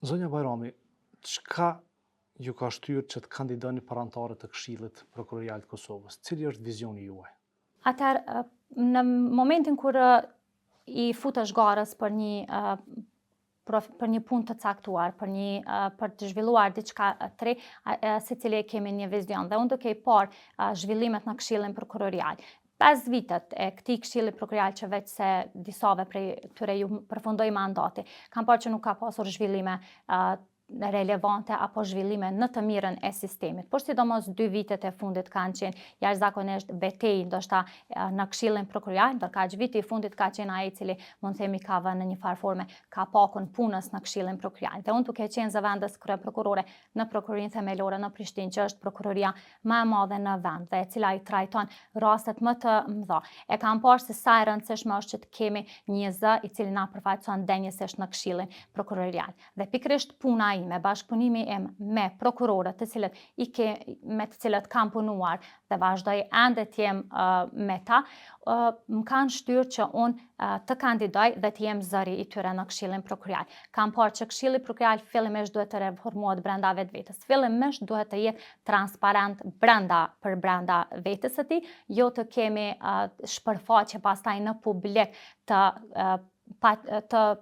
Zonja Bajrami, çka ju ka shtyrë që të kandidoni për anëtarë të Këshillit Prokurorial të Kosovës? Cili është vizioni juaj? Atëherë, në momentin kur i futesh garës për një punë të caktuar, për të zhvilluar diçka të re, secili kemi një vizion. Dhe unë duke i parë zhvillimet në Këshillin Prokurorial. 5 vitet e këtij Këshilli Prokurorial që veç se disave prej tyre ju përfundoi mandati, kam parë që nuk ka pasur zhvillime relevante apo zhvillime në të mirën e sistemit. Por sidomos 2 vitet e fundit kanë qenë jashtëzakonisht betejë ndoshta në Këshillin Prokurorial, ndërkaq viti i fundit ka qenë ai i cili mund të themi ka vënë në një farë forme ka pakun punës në Këshillin Prokurorial. Dhe unë duke qenë zëvendës kryeprokurore në Prokurorinë Themelore në Prishtinë, që është prokuroria më e madhe në vend dhe e cila i trajton rastet më të mëdha. E kam parë se sa e rëndësishme është që të kemi një zë i cili na përfaqëson denjësisht në Këshillin Prokurorial. Dhe pikërisht puna me bashkëpunimi im me prokurorët me të cilët kam punuar dhe vazhdoj ende të jem me ta, më kanë shtyrë që unë të kandidoj dhe të jem zëri i tyre në Këshillin Prokurorial. Kam parë që Këshilli Prokurorial fillimisht duhet të reformohet brenda vetvetes. Fillimisht duhet të jetë transparent për brenda vetes së tij, jo të kemi shpërfaqe pastaj në publik të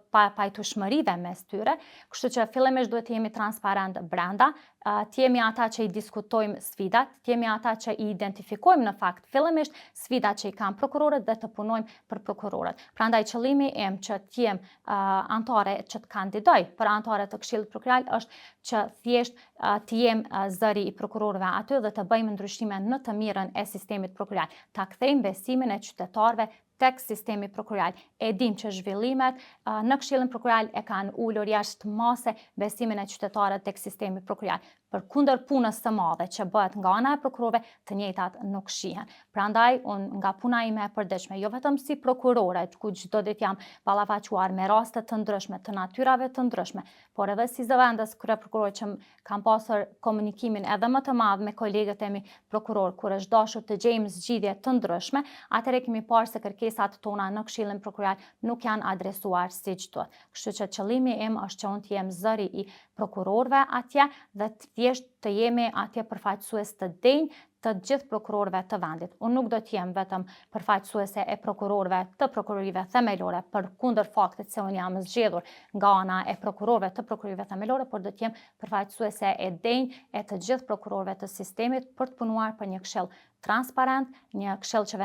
pajtueshmërive mes tyre, kështu që fillimisht duhet të jemi transparent brenda, të jemi ata që i diskutojmë sfidat, të jemi ata që i identifikojmë në fakt fillimisht sfidat që i kanë prokurorët dhe të punojmë për prokurorët. Prandaj qëllimi im që të jem anëtare që të kandidoj për anëtare të Këshillit Prokurorial është që thjesht të jem zëri i prokurorëve aty dhe të bëjmë ndryshime në të mirën e sistemit prokurorial, ta kthejmë besimin e qytetarëve tek sistemi prokurorial. E dim që zhvillimet në Këshillin Prokurorial e kanë ulur jashtë mase besimin e qytetarëve tek sistemi prokurorial. Përkundër punës së madhe që bëhet nga ana e prokurorëve, të njëjtat nuk shihen. Prandaj, unë nga puna ime e përditshme, jo vetëm si prokurore, ku çdo ditë jam ballafaqur me raste të ndryshme, të natyrave të ndryshme, por edhe si zëvendës kryeprokurore që kam pasur komunikimin edhe më të madh me kolegët e mi prokuror, kur është dashur të gjejmë zgjidhje të ndryshme, atëherë kemi parë se kërkesat tona në Këshillin Prokurorial nuk janë adresuar siç duhet. Kështu që qëllimi im është që unë të jem zëri i prokurorëve atje dhe thjesht të jemi atje përfaqësues të denj të gjithë prokurorëve të vendit. Unë nuk do të jem vetëm përfaqësuese e prokurorëve të prokurorive themelore, përkundër faktit se unë jam zgjedhur nga ana e prokurorëve të prokurorive themelore, por do të jem përfaqësuese e denj e të gjithë prokurorëve të sistemit për të punuar për një këshill transparent, një këshill që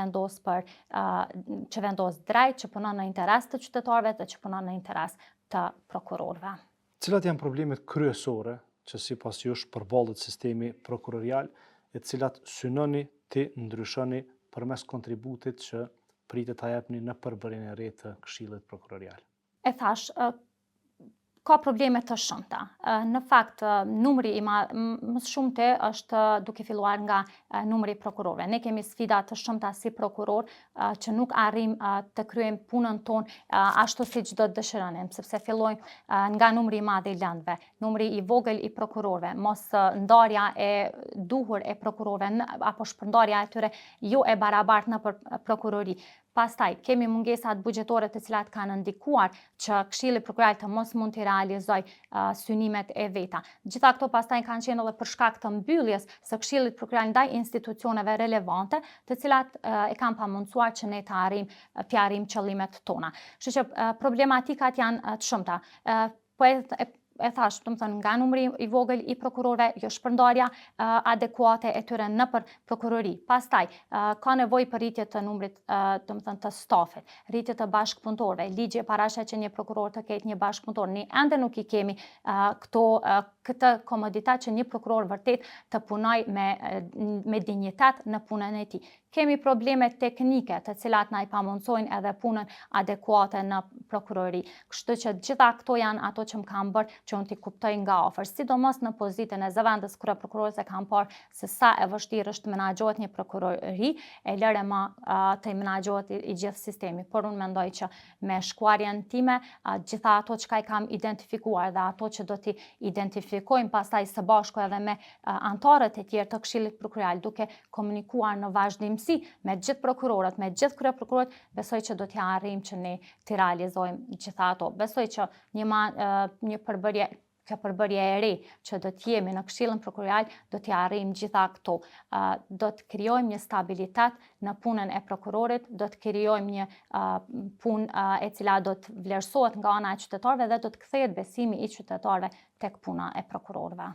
vendos drejt, që punon në interes të qytetarëve dhe që punon në interes të prokurorëve. Cilat janë problemet kryesore që sipas jush përballet sistemi prokurorial, e cilat synoni ti ndryshoni përmes kontributit që pritet ta jepni në përbërjen e re të Këshillit Prokurorial? E thash, ka probleme të shumta. Në fakt, numri i më shumte është duke filluar nga numri i prokurorëve. Ne kemi sfida të shumta si prokuror që nuk arrim të kryejmë punën tonë ashtu siç do të dëshironim, sepse fillojmë nga numri i madh i lëndëve, numri i vogël i prokurorëve, mos ndarja e duhur e prokurorëve apo shpërndarja e tyre jo e barabartë në prokurori. Pastaj, kemi mungesat buxhetore të cilat kanë ndikuar që Këshilli Prokurorial të mos mund të realizoj synimet e veta. Gjitha këto pastaj kanë qenë edhe për shkak të mbylljes së Këshillit Prokurorial ndaj institucioneve relevante, të cilat e kanë pamundsuar që ne të arrijmë qëllimet tona. Kështu që problematikat janë të shumta. E thash, domethënë nga numri i vogël i prokurorëve, jo shpërndarja adekuate e tyre nëpër prokurori. Pastaj ka nevojë për rritje të numrit, domethënë të stafit, rritje të bashkëpunëtorëve. Ligji parashet që një prokuror të ketë një bashkëpunëtor. Ne ende nuk i kemi këtë komoditet që një prokuror vërtet të punoj me dinjitet në punën e tij. Kemi probleme teknike të cilat na i pamundsojnë edhe punën adekuate në prokurori. Kështu që gjitha këto janë ato që më kanë bërë që unë t'i kuptoj nga afër. Sidomos në pozitën e zëvendës kryeprokurores e kam parë se sa e vështirë është të menaxhohet një prokurori, e lëre më të menaxhohet i gjithë sistemi. Por unë mendoj që me shkuarjen time, gjitha ato që i kam identifikuar dhe ato që do t'i identifikojmë pastaj së bashku edhe me anëtarët e tjerë të Këshillit Prokurorial, duke komunikuar në vazhdimsi me gjithë prokurorët, me gjithë kryeprokurorët, besoj që do t'ja arrijmë që ne t'i realizojmë gjitha ato. Besoj që një përbërje kjo përbërje e re që do të jemi në Këshillin Prokurorial, do t'i arrijmë gjitha këto. Do të krijojmë një stabilitet në punën e prokurorit, do të krijojmë një punë e cila do të vlerësohet nga ana e qytetarëve dhe do të kthehet besimi i qytetarëve tek puna e prokurorëve.